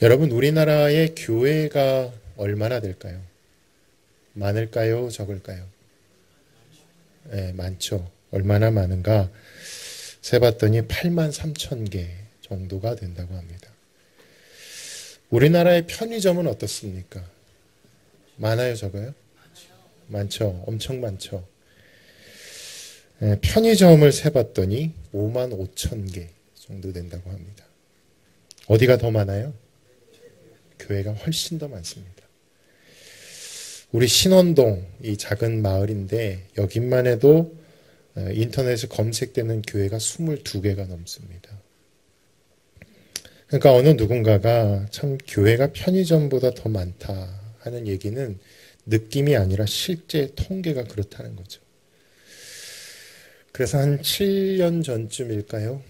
여러분, 우리나라의 교회가 얼마나 될까요? 많을까요? 적을까요? 네, 많죠. 얼마나 많은가? 세봤더니 8만 3천 개 정도가 된다고 합니다. 우리나라의 편의점은 어떻습니까? 많아요, 적어요? 많죠. 엄청 많죠. 네, 편의점을 세봤더니 5만 5천 개 정도 된다고 합니다. 어디가 더 많아요? 교회가 훨씬 더 많습니다. 우리 신원동, 이 작은 마을인데 여기만 해도 인터넷에 검색되는 교회가 22개가 넘습니다. 그러니까 어느 누군가가 참 교회가 편의점보다 더 많다 하는 얘기는 느낌이 아니라 실제 통계가 그렇다는 거죠. 그래서 한 7년 전쯤일까요?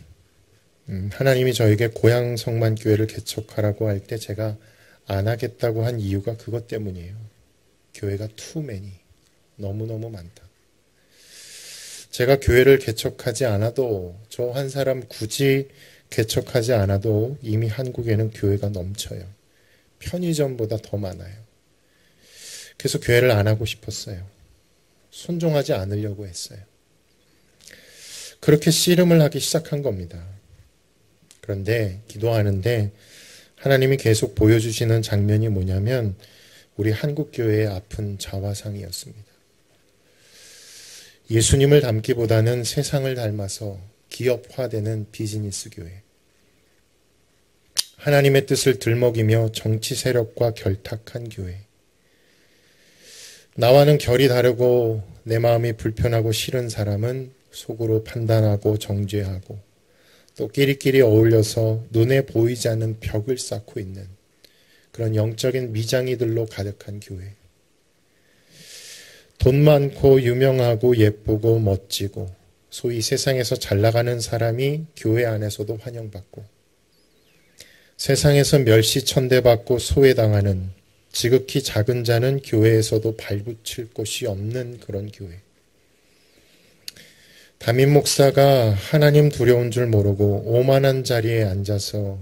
하나님이 저에게 고향성만 교회를 개척하라고 할 때 제가 안 하겠다고 한 이유가 그것 때문이에요. 교회가 too many, 너무너무 많다. 제가 교회를 개척하지 않아도, 저 한 사람 굳이 개척하지 않아도 이미 한국에는 교회가 넘쳐요. 편의점보다 더 많아요. 그래서 교회를 안 하고 싶었어요. 순종하지 않으려고 했어요. 그렇게 씨름을 하기 시작한 겁니다. 그런데 기도하는데 하나님이 계속 보여주시는 장면이 뭐냐면 우리 한국교회의 아픈 자화상이었습니다. 예수님을 닮기보다는 세상을 닮아서 기업화되는 비즈니스 교회. 하나님의 뜻을 들먹이며 정치 세력과 결탁한 교회. 나와는 결이 다르고 내 마음이 불편하고 싫은 사람은 속으로 판단하고 정죄하고 또 끼리끼리 어울려서 눈에 보이지 않는 벽을 쌓고 있는 그런 영적인 미장이들로 가득한 교회. 돈 많고 유명하고 예쁘고 멋지고 소위 세상에서 잘 나가는 사람이 교회 안에서도 환영받고 세상에서 멸시천대받고 소외당하는 지극히 작은 자는 교회에서도 발붙일 곳이 없는 그런 교회. 담임 목사가 하나님 두려운 줄 모르고 오만한 자리에 앉아서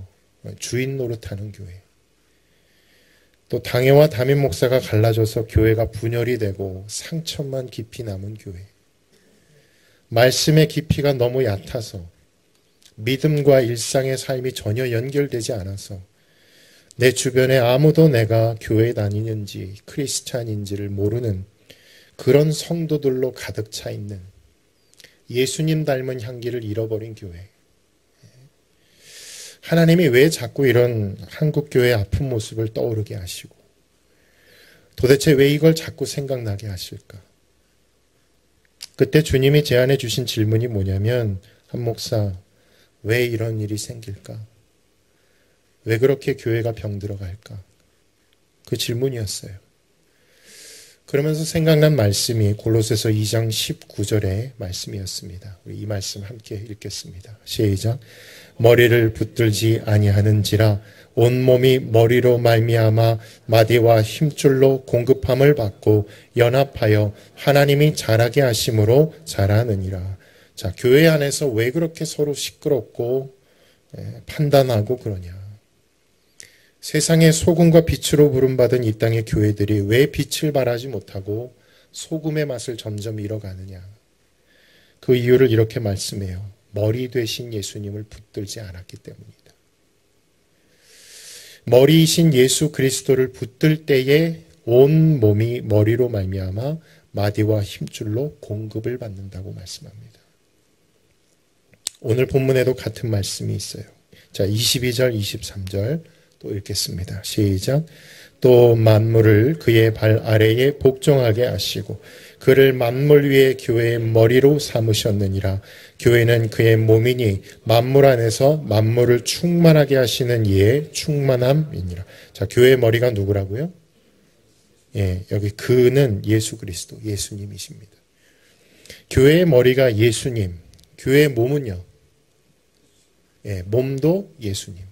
주인 노릇하는 교회. 또 당회와 담임 목사가 갈라져서 교회가 분열이 되고 상처만 깊이 남은 교회. 말씀의 깊이가 너무 얕아서 믿음과 일상의 삶이 전혀 연결되지 않아서 내 주변에 아무도 내가 교회 다니는지 크리스찬인지를 모르는 그런 성도들로 가득 차 있는 예수님 닮은 향기를 잃어버린 교회. 하나님이 왜 자꾸 이런 한국교회의 아픈 모습을 떠오르게 하시고 도대체 왜 이걸 자꾸 생각나게 하실까? 그때 주님이 제안해 주신 질문이 뭐냐면 한 목사, 왜 이런 일이 생길까? 왜 그렇게 교회가 병들어 갈까? 그 질문이었어요. 그러면서 생각난 말씀이 골로새서 2장 19절의 말씀이었습니다. 우리 이 말씀 함께 읽겠습니다. 시작. 머리를 붙들지 아니하는지라 온몸이 머리로 말미암아 마디와 힘줄로 공급함을 받고 연합하여 하나님이 자라게 하심으로 자라느니라. 자, 교회 안에서 왜 그렇게 서로 시끄럽고 판단하고 그러냐? 세상의 소금과 빛으로 부름받은 이 땅의 교회들이 왜 빛을 발하지 못하고 소금의 맛을 점점 잃어가느냐? 그 이유를 이렇게 말씀해요. 머리 되신 예수님을 붙들지 않았기 때문이다. 머리이신 예수 그리스도를 붙들 때에 온 몸이 머리로 말미암아 마디와 힘줄로 공급을 받는다고 말씀합니다. 오늘 본문에도 같은 말씀이 있어요. 자, 22절, 23절 또 읽겠습니다. 시작. 또 만물을 그의 발 아래에 복종하게 하시고 그를 만물 위에 교회의 머리로 삼으셨느니라. 교회는 그의 몸이니 만물 안에서 만물을 충만하게 하시는 이의 충만함이니라. 자, 교회의 머리가 누구라고요? 예, 여기 그는 예수 그리스도, 예수님이십니다. 교회의 머리가 예수님, 교회의 몸은요? 예, 몸도 예수님.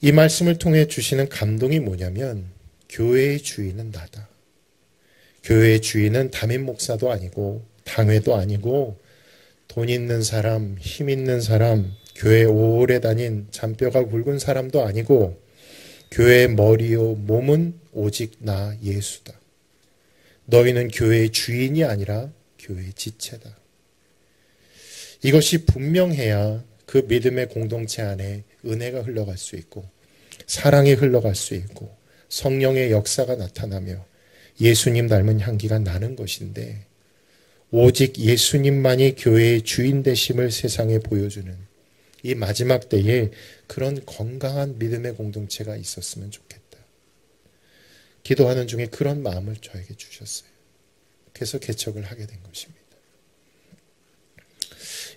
이 말씀을 통해 주시는 감동이 뭐냐면 교회의 주인은 나다. 교회의 주인은 담임 목사도 아니고 당회도 아니고 돈 있는 사람, 힘 있는 사람, 교회 오래 다닌 잔뼈가 굵은 사람도 아니고 교회의 머리요 몸은 오직 나 예수다. 너희는 교회의 주인이 아니라 교회의 지체다. 이것이 분명해야 그 믿음의 공동체 안에 은혜가 흘러갈 수 있고 사랑이 흘러갈 수 있고 성령의 역사가 나타나며 예수님 닮은 향기가 나는 것인데 오직 예수님만이 교회의 주인 되심을 세상에 보여주는 이 마지막 때에 그런 건강한 믿음의 공동체가 있었으면 좋겠다. 기도하는 중에 그런 마음을 저에게 주셨어요. 그래서 개척을 하게 된 것입니다.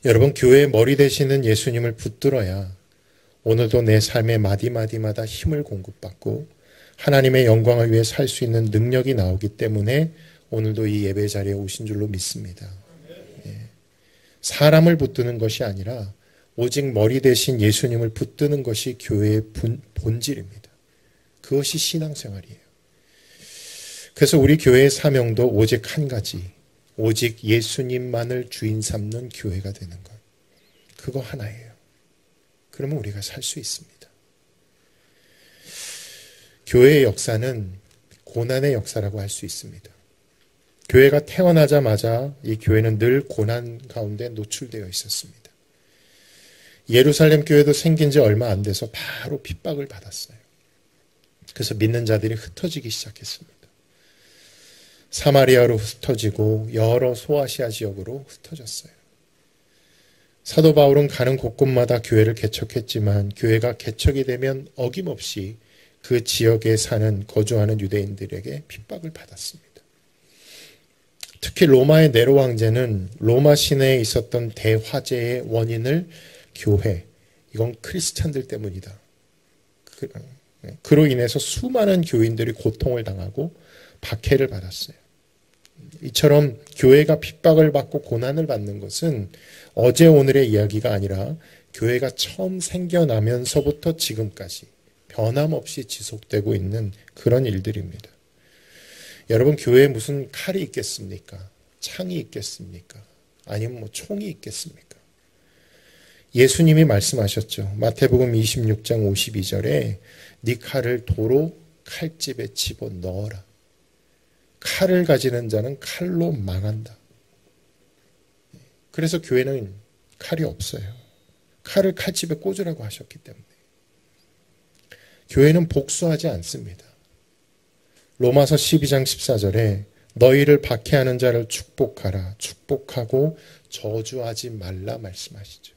여러분, 교회의 머리 되시는 예수님을 붙들어야 오늘도 내 삶의 마디마디마다 힘을 공급받고 하나님의 영광을 위해 살 수 있는 능력이 나오기 때문에 오늘도 이 예배 자리에 오신 줄로 믿습니다. 사람을 붙드는 것이 아니라 오직 머리 대신 예수님을 붙드는 것이 교회의 본질입니다. 그것이 신앙생활이에요. 그래서 우리 교회의 사명도 오직 한 가지, 오직 예수님만을 주인 삼는 교회가 되는 것. 그거 하나예요. 그러면 우리가 살 수 있습니다. 교회의 역사는 고난의 역사라고 할 수 있습니다. 교회가 태어나자마자 이 교회는 늘 고난 가운데 노출되어 있었습니다. 예루살렘 교회도 생긴 지 얼마 안 돼서 바로 핍박을 받았어요. 그래서 믿는 자들이 흩어지기 시작했습니다. 사마리아로 흩어지고 여러 소아시아 지역으로 흩어졌어요. 사도 바울은 가는 곳곳마다 교회를 개척했지만 교회가 개척이 되면 어김없이 그 지역에 사는 거주하는 유대인들에게 핍박을 받았습니다. 특히 로마의 네로 황제는 로마 시내에 있었던 대화재의 원인을 교회, 이건 크리스찬들 때문이다. 그로 인해서 수많은 교인들이 고통을 당하고 박해를 받았어요. 이처럼 교회가 핍박을 받고 고난을 받는 것은 어제 오늘의 이야기가 아니라 교회가 처음 생겨나면서부터 지금까지 변함없이 지속되고 있는 그런 일들입니다. 여러분, 교회에 무슨 칼이 있겠습니까? 창이 있겠습니까? 아니면 총이 있겠습니까? 예수님이 말씀하셨죠. 마태복음 26장 52절에 네 칼을 도로 칼집에 집어넣어라. 칼을 가지는 자는 칼로 망한다. 그래서 교회는 칼이 없어요. 칼을 칼집에 꽂으라고 하셨기 때문에. 교회는 복수하지 않습니다. 로마서 12장 14절에 너희를 박해하는 자를 축복하라. 축복하고 저주하지 말라 말씀하시죠.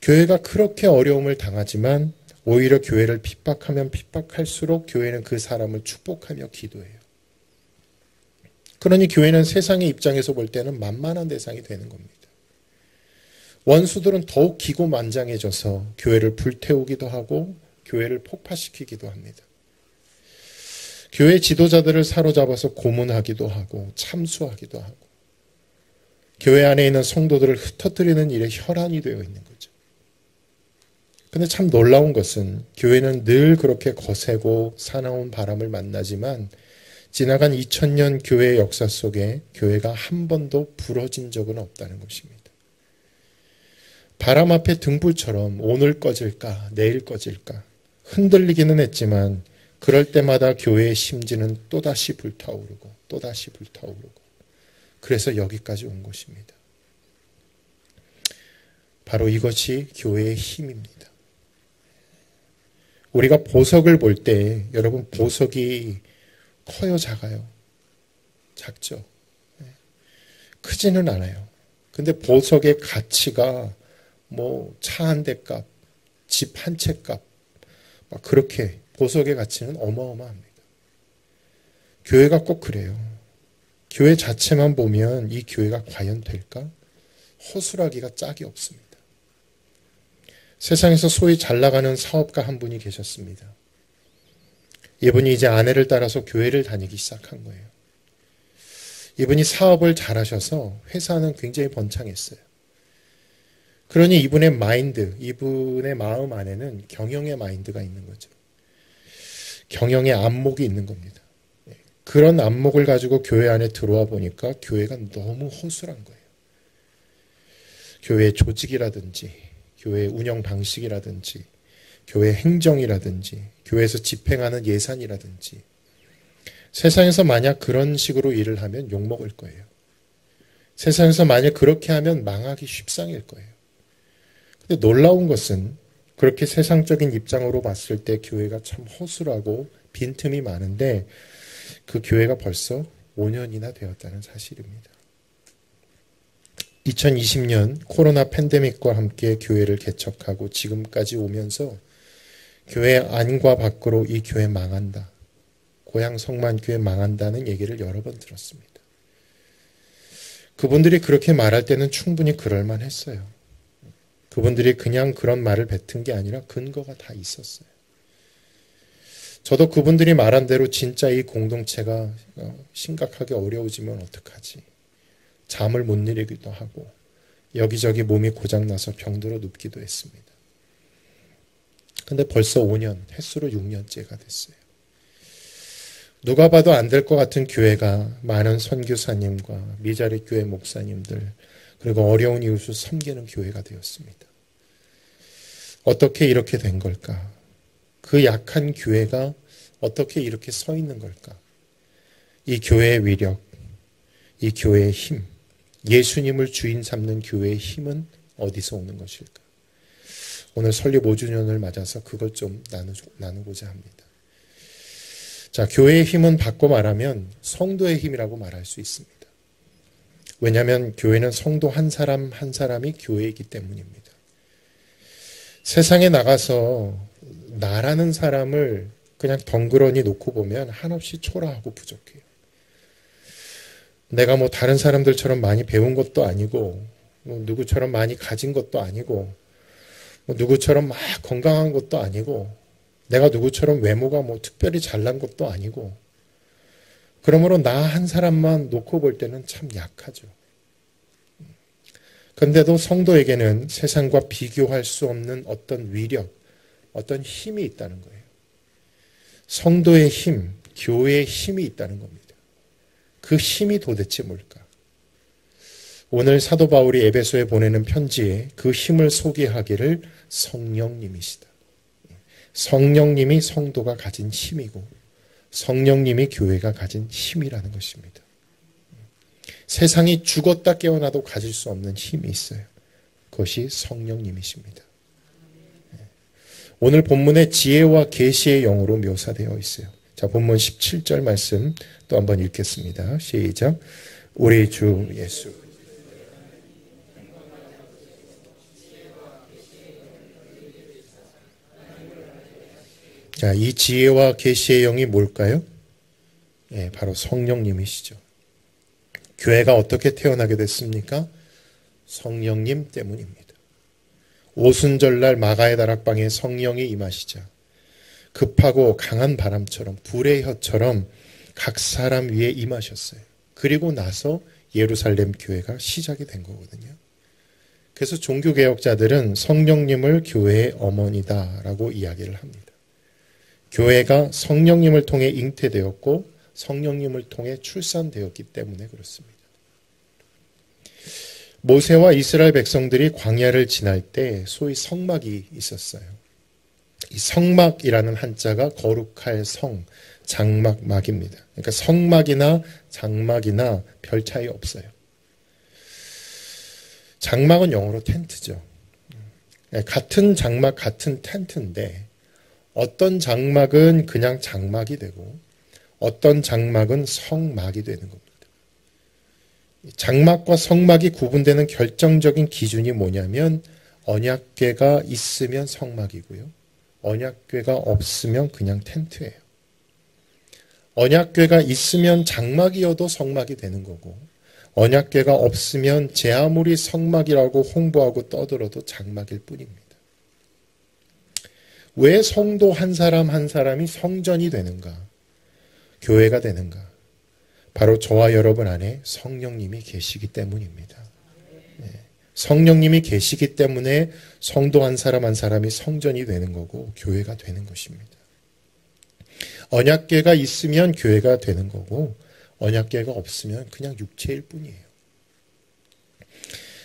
교회가 그렇게 어려움을 당하지만 오히려 교회를 핍박하면 핍박할수록 교회는 그 사람을 축복하며 기도해요. 그러니 교회는 세상의 입장에서 볼 때는 만만한 대상이 되는 겁니다. 원수들은 더욱 기고만장해져서 교회를 불태우기도 하고 교회를 폭파시키기도 합니다. 교회 지도자들을 사로잡아서 고문하기도 하고 참수하기도 하고 교회 안에 있는 성도들을 흩어뜨리는 일에 혈안이 되어 있는 거죠. 근데 참 놀라운 것은 교회는 늘 그렇게 거세고 사나운 바람을 만나지만 지나간 2000년 교회의 역사 속에 교회가 한 번도 부러진 적은 없다는 것입니다. 바람 앞에 등불처럼 오늘 꺼질까 내일 꺼질까 흔들리기는 했지만 그럴 때마다 교회의 심지는 또다시 불타오르고 또다시 불타오르고 그래서 여기까지 온 것입니다. 바로 이것이 교회의 힘입니다. 우리가 보석을 볼 때 여러분 보석이 커요, 작아요? 작죠. 크지는 않아요. 근데 보석의 가치가 뭐 차 한 대 값, 집 한 채 값, 막 그렇게 보석의 가치는 어마어마합니다. 교회가 꼭 그래요. 교회 자체만 보면 이 교회가 과연 될까? 허술하기가 짝이 없습니다. 세상에서 소위 잘 나가는 사업가 한 분이 계셨습니다. 이분이 이제 아내를 따라서 교회를 다니기 시작한 거예요. 이분이 사업을 잘하셔서 회사는 굉장히 번창했어요. 그러니 이분의 마인드, 이분의 마음 안에는 경영의 마인드가 있는 거죠. 경영의 안목이 있는 겁니다. 그런 안목을 가지고 교회 안에 들어와 보니까 교회가 너무 허술한 거예요. 교회의 조직이라든지 교회 운영 방식이라든지 교회 행정이라든지 교회에서 집행하는 예산이라든지 세상에서 만약 그런 식으로 일을 하면 욕먹을 거예요. 세상에서 만약 그렇게 하면 망하기 쉽상일 거예요. 근데 놀라운 것은 그렇게 세상적인 입장으로 봤을 때 교회가 참 허술하고 빈틈이 많은데 그 교회가 벌써 5년이나 되었다는 사실입니다. 2020년 코로나 팬데믹과 함께 교회를 개척하고 지금까지 오면서 교회 안과 밖으로 이 교회 망한다. 고향 성만교회 망한다는 얘기를 여러 번 들었습니다. 그분들이 그렇게 말할 때는 충분히 그럴만 했어요. 그분들이 그냥 그런 말을 뱉은 게 아니라 근거가 다 있었어요. 저도 그분들이 말한 대로 진짜 이 공동체가 심각하게 어려워지면 어떡하지? 잠을 못 이루기도 하고 여기저기 몸이 고장나서 병들어 눕기도 했습니다. 근데 벌써 5년, 햇수로 6년째가 됐어요. 누가 봐도 안 될 것 같은 교회가 많은 선교사님과 미자리 교회 목사님들 그리고 어려운 이웃을 섬기는 교회가 되었습니다. 어떻게 이렇게 된 걸까? 그 약한 교회가 어떻게 이렇게 서 있는 걸까? 이 교회의 위력, 이 교회의 힘, 예수님을 주인 삼는 교회의 힘은 어디서 오는 것일까? 오늘 설립 5주년을 맞아서 그걸 좀 나누고자 합니다. 자, 교회의 힘은 바꿔 말하면 성도의 힘이라고 말할 수 있습니다. 왜냐하면 교회는 성도 한 사람 한 사람이 교회이기 때문입니다. 세상에 나가서 나라는 사람을 그냥 덩그러니 놓고 보면 한없이 초라하고 부족해요. 내가 뭐 다른 사람들처럼 많이 배운 것도 아니고 누구처럼 많이 가진 것도 아니고 누구처럼 막 건강한 것도 아니고 내가 누구처럼 외모가 뭐 특별히 잘난 것도 아니고 그러므로 나 한 사람만 놓고 볼 때는 참 약하죠. 그런데도 성도에게는 세상과 비교할 수 없는 어떤 위력, 어떤 힘이 있다는 거예요. 성도의 힘, 교회의 힘이 있다는 겁니다. 그 힘이 도대체 뭘까? 오늘 사도 바울이 에베소에 보내는 편지에 그 힘을 소개하기를 성령님이시다. 성령님이 성도가 가진 힘이고 성령님이 교회가 가진 힘이라는 것입니다. 세상이 죽었다 깨어나도 가질 수 없는 힘이 있어요. 그것이 성령님이십니다. 오늘 본문의 지혜와 계시의 영으로 묘사되어 있어요. 자, 본문 17절 말씀 또 한번 읽겠습니다. 시작. 우리 주 예수 자, 이 지혜와 계시의 영이 뭘까요? 예, 바로 성령님이시죠. 교회가 어떻게 태어나게 됐습니까? 성령님 때문입니다. 오순절날 마가의 다락방에 성령이 임하시자 급하고 강한 바람처럼 불의 혀처럼 각 사람 위에 임하셨어요. 그리고 나서 예루살렘 교회가 시작이 된 거거든요. 그래서 종교개혁자들은 성령님을 교회의 어머니다라고 이야기를 합니다. 교회가 성령님을 통해 잉태되었고 성령님을 통해 출산되었기 때문에 그렇습니다. 모세와 이스라엘 백성들이 광야를 지날 때 소위 성막이 있었어요. 이 성막이라는 한자가 거룩할 성, 장막막입니다. 그러니까 성막이나 장막이나 별 차이 없어요. 장막은 영어로 텐트죠. 같은 장막, 같은 텐트인데 어떤 장막은 그냥 장막이 되고 어떤 장막은 성막이 되는 겁니다. 장막과 성막이 구분되는 결정적인 기준이 뭐냐면 언약궤가 있으면 성막이고요. 언약궤가 없으면 그냥 텐트예요. 언약궤가 있으면 장막이어도 성막이 되는 거고 언약궤가 없으면 제 아무리 성막이라고 홍보하고 떠들어도 장막일 뿐입니다. 왜 성도 한 사람 한 사람이 성전이 되는가? 교회가 되는가? 바로 저와 여러분 안에 성령님이 계시기 때문입니다. 성령님이 계시기 때문에 성도 한 사람 한 사람이 성전이 되는 거고 교회가 되는 것입니다. 언약궤가 있으면 교회가 되는 거고 언약궤가 없으면 그냥 육체일 뿐이에요.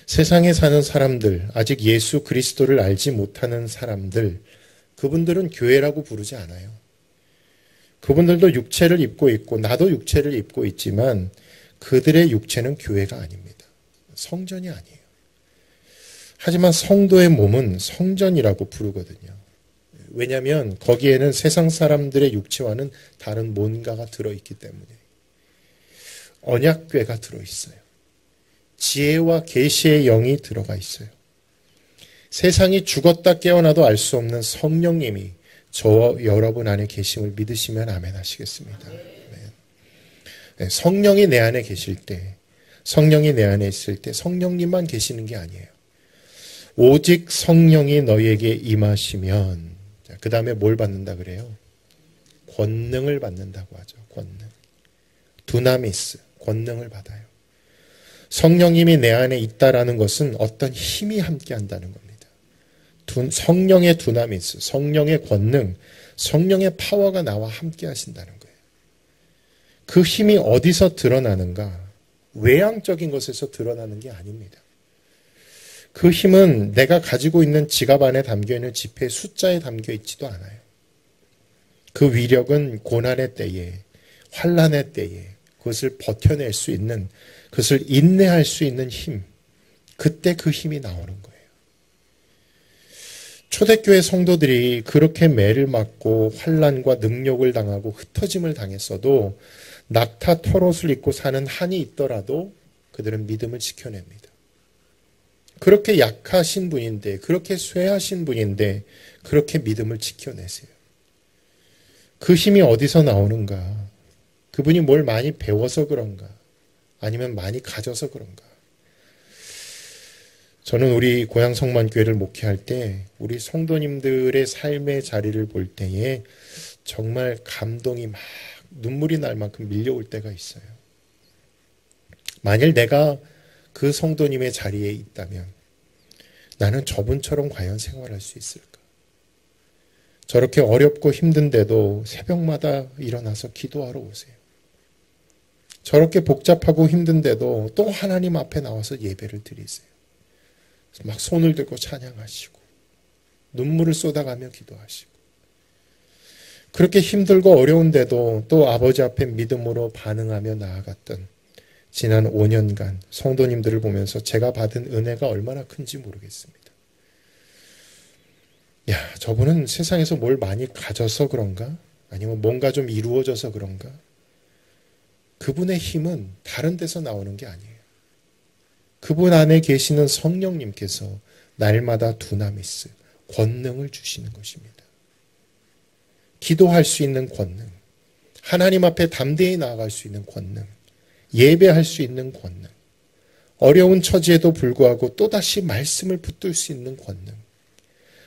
세상에 사는 사람들, 아직 예수 그리스도를 알지 못하는 사람들, 그분들은 교회라고 부르지 않아요. 그분들도 육체를 입고 있고 나도 육체를 입고 있지만 그들의 육체는 교회가 아닙니다. 성전이 아니에요. 하지만 성도의 몸은 성전이라고 부르거든요. 왜냐하면 거기에는 세상 사람들의 육체와는 다른 뭔가가 들어있기 때문에. 언약궤가 들어있어요. 지혜와 계시의 영이 들어가 있어요. 세상이 죽었다 깨어나도 알 수 없는 성령님이 저와 여러분 안에 계심을 믿으시면 아멘 하시겠습니다. 네, 성령이 내 안에 계실 때, 성령이 내 안에 있을 때 성령님만 계시는 게 아니에요. 오직 성령이 너희에게 임하시면, 그 다음에 뭘 받는다 그래요? 권능을 받는다고 하죠. 권능. 두나미스, 권능을 받아요. 성령님이 내 안에 있다라는 것은 어떤 힘이 함께 한다는 겁니다. 성령의 두나미스, 성령의 권능, 성령의 파워가 나와 함께 하신다는 거예요. 그 힘이 어디서 드러나는가? 외향적인 것에서 드러나는 게 아닙니다. 그 힘은 내가 가지고 있는 지갑 안에 담겨있는 지폐 숫자에 담겨 있지도 않아요. 그 위력은 고난의 때에, 환난의 때에 그것을 버텨낼 수 있는, 그것을 인내할 수 있는 힘, 그때 그 힘이 나오는 거예요. 초대교회 성도들이 그렇게 매를 맞고 환난과 능욕을 당하고 흩어짐을 당했어도 낙타 털옷을 입고 사는 한이 있더라도 그들은 믿음을 지켜냅니다. 그렇게 약하신 분인데, 그렇게 쇠하신 분인데 그렇게 믿음을 지켜내세요. 그 힘이 어디서 나오는가? 그분이 뭘 많이 배워서 그런가? 아니면 많이 가져서 그런가? 저는 우리 고향 성만교회를 목회할 때 우리 성도님들의 삶의 자리를 볼 때에 정말 감동이 막 눈물이 날 만큼 밀려올 때가 있어요. 만일 내가 그 성도님의 자리에 있다면 나는 저분처럼 과연 생활할 수 있을까? 저렇게 어렵고 힘든데도 새벽마다 일어나서 기도하러 오세요. 저렇게 복잡하고 힘든데도 또 하나님 앞에 나와서 예배를 드리세요. 막 손을 들고 찬양하시고 눈물을 쏟아가며 기도하시고, 그렇게 힘들고 어려운데도 또 아버지 앞에 믿음으로 반응하며 나아갔던 지난 5년간 성도님들을 보면서 제가 받은 은혜가 얼마나 큰지 모르겠습니다. 야, 저분은 세상에서 뭘 많이 가져서 그런가? 아니면 뭔가 좀 이루어져서 그런가? 그분의 힘은 다른 데서 나오는 게 아니에요. 그분 안에 계시는 성령님께서 날마다 두나미스, 권능을 주시는 것입니다. 기도할 수 있는 권능, 하나님 앞에 담대히 나아갈 수 있는 권능, 예배할 수 있는 권능, 어려운 처지에도 불구하고 또다시 말씀을 붙들 수 있는 권능.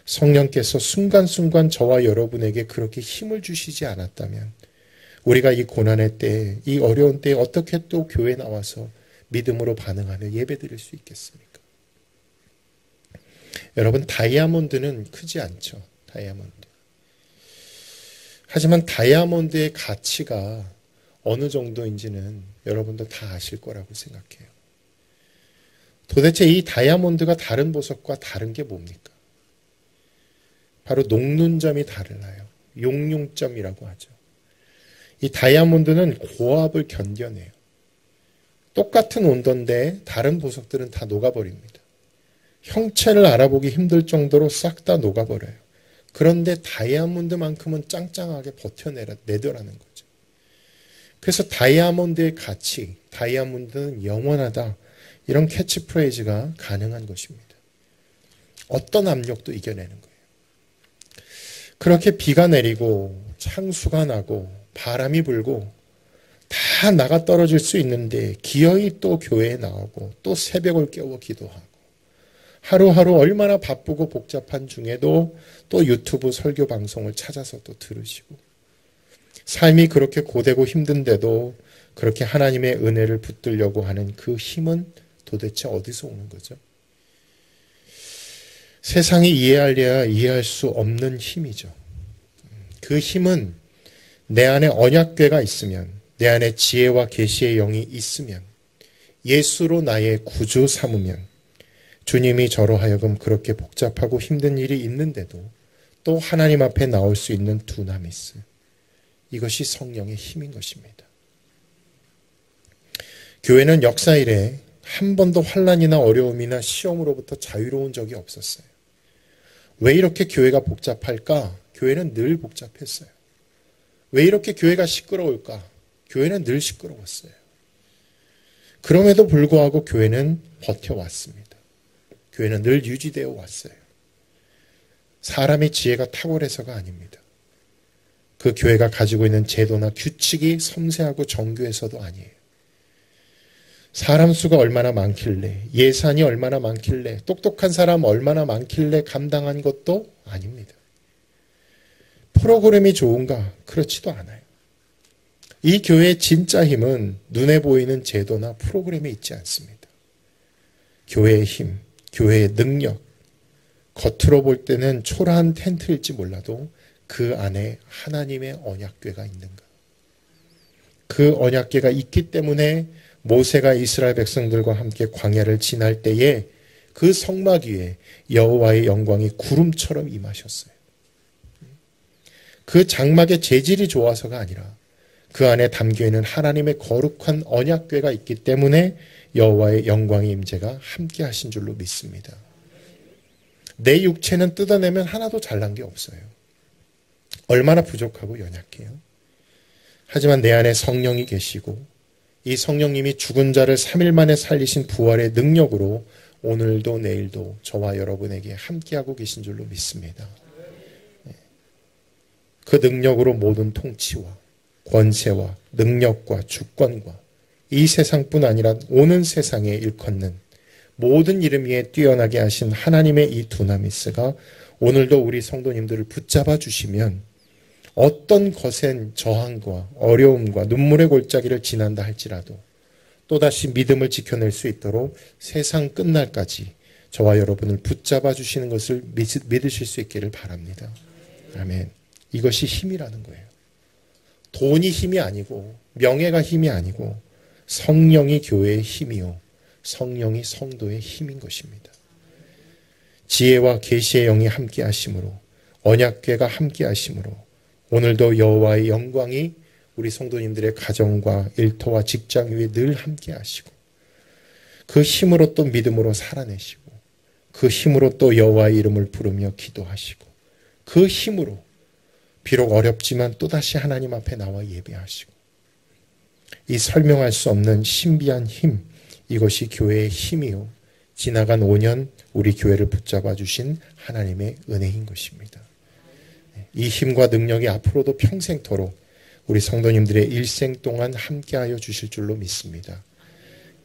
성령께서 순간순간 저와 여러분에게 그렇게 힘을 주시지 않았다면 우리가 이 고난의 때에, 이 어려운 때에 어떻게 또 교회에 나와서 믿음으로 반응하며 예배드릴 수 있겠습니까? 여러분, 다이아몬드는 크지 않죠. 다이아몬드. 하지만 다이아몬드의 가치가 어느 정도인지는 여러분도 다 아실 거라고 생각해요. 도대체 이 다이아몬드가 다른 보석과 다른 게 뭡니까? 바로 녹는 점이 달라요. 용융점이라고 하죠. 이 다이아몬드는 고압을 견뎌내요. 똑같은 온도인데 다른 보석들은 다 녹아버립니다. 형체를 알아보기 힘들 정도로 싹 다 녹아버려요. 그런데 다이아몬드만큼은 짱짱하게 버텨내더라는 거죠. 그래서 다이아몬드의 가치, 다이아몬드는 영원하다, 이런 캐치프레이즈가 가능한 것입니다. 어떤 압력도 이겨내는 거예요. 그렇게 비가 내리고 창수가 나고 바람이 불고 다 나가 떨어질 수 있는데 기어이 또 교회에 나오고 또 새벽을 깨워 기도하고 하루하루 얼마나 바쁘고 복잡한 중에도 또 유튜브 설교 방송을 찾아서 또 들으시고, 삶이 그렇게 고되고 힘든데도 그렇게 하나님의 은혜를 붙들려고 하는 그 힘은 도대체 어디서 오는 거죠? 세상이 이해하려야 이해할 수 없는 힘이죠. 그 힘은 내 안에 언약궤가 있으면, 내 안에 지혜와 계시의 영이 있으면, 예수로 나의 구주 삼으면, 주님이 저로 하여금 그렇게 복잡하고 힘든 일이 있는데도 또 하나님 앞에 나올 수 있는 두나미스. 이것이 성령의 힘인 것입니다. 교회는 역사 이래 한 번도 환난이나 어려움이나 시험으로부터 자유로운 적이 없었어요. 왜 이렇게 교회가 복잡할까? 교회는 늘 복잡했어요. 왜 이렇게 교회가 시끄러울까? 교회는 늘 시끄러웠어요. 그럼에도 불구하고 교회는 버텨왔습니다. 교회는 늘 유지되어 왔어요. 사람의 지혜가 탁월해서가 아닙니다. 그 교회가 가지고 있는 제도나 규칙이 섬세하고 정교해서도 아니에요. 사람 수가 얼마나 많길래, 예산이 얼마나 많길래, 똑똑한 사람 얼마나 많길래 감당한 것도 아닙니다. 프로그램이 좋은가? 그렇지도 않아요. 이 교회의 진짜 힘은 눈에 보이는 제도나 프로그램에 있지 않습니다. 교회의 힘, 교회의 능력, 겉으로 볼 때는 초라한 텐트일지 몰라도 그 안에 하나님의 언약궤가 있는가? 그 언약궤가 있기 때문에 모세가 이스라엘 백성들과 함께 광야를 지날 때에 그 성막 위에 여호와의 영광이 구름처럼 임하셨어요. 그 장막의 재질이 좋아서가 아니라 그 안에 담겨있는 하나님의 거룩한 언약궤가 있기 때문에 여호와의 영광의 임재가 함께 하신 줄로 믿습니다. 내 육체는 뜯어내면 하나도 잘난 게 없어요. 얼마나 부족하고 연약해요. 하지만 내 안에 성령이 계시고 이 성령님이 죽은 자를 3일 만에 살리신 부활의 능력으로 오늘도 내일도 저와 여러분에게 함께하고 계신 줄로 믿습니다. 그 능력으로 모든 통치와 권세와 능력과 주권과 이 세상뿐 아니라 오는 세상에 일컫는 모든 이름 위에 뛰어나게 하신 하나님의 이 두나미스가 오늘도 우리 성도님들을 붙잡아 주시면 어떤 거센 저항과 어려움과 눈물의 골짜기를 지난다 할지라도 또다시 믿음을 지켜낼 수 있도록 세상 끝날까지 저와 여러분을 붙잡아 주시는 것을 믿으실 수 있기를 바랍니다. 아멘. 이것이 힘이라는 거예요. 돈이 힘이 아니고 명예가 힘이 아니고 성령이 교회의 힘이요 성령이 성도의 힘인 것입니다. 지혜와 계시의 영이 함께 하심으로 언약궤가 함께 하심으로 오늘도 여호와의 영광이 우리 성도님들의 가정과 일터와 직장 위에 늘 함께 하시고 그 힘으로 또 믿음으로 살아내시고 그 힘으로 또 여호와의 이름을 부르며 기도하시고 그 힘으로 비록 어렵지만 또다시 하나님 앞에 나와 예배하시고 이 설명할 수 없는 신비한 힘, 이것이 교회의 힘이요 지나간 5년 우리 교회를 붙잡아 주신 하나님의 은혜인 것입니다. 이 힘과 능력이 앞으로도 평생토록 우리 성도님들의 일생 동안 함께하여 주실 줄로 믿습니다.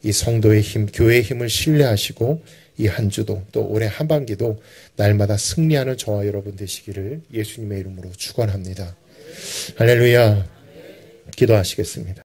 이 성도의 힘, 교회의 힘을 신뢰하시고 이 한 주도 또 올해 하반기도 날마다 승리하는 저와 여러분 되시기를 예수님의 이름으로 축원합니다. 할렐루야. 기도하시겠습니다.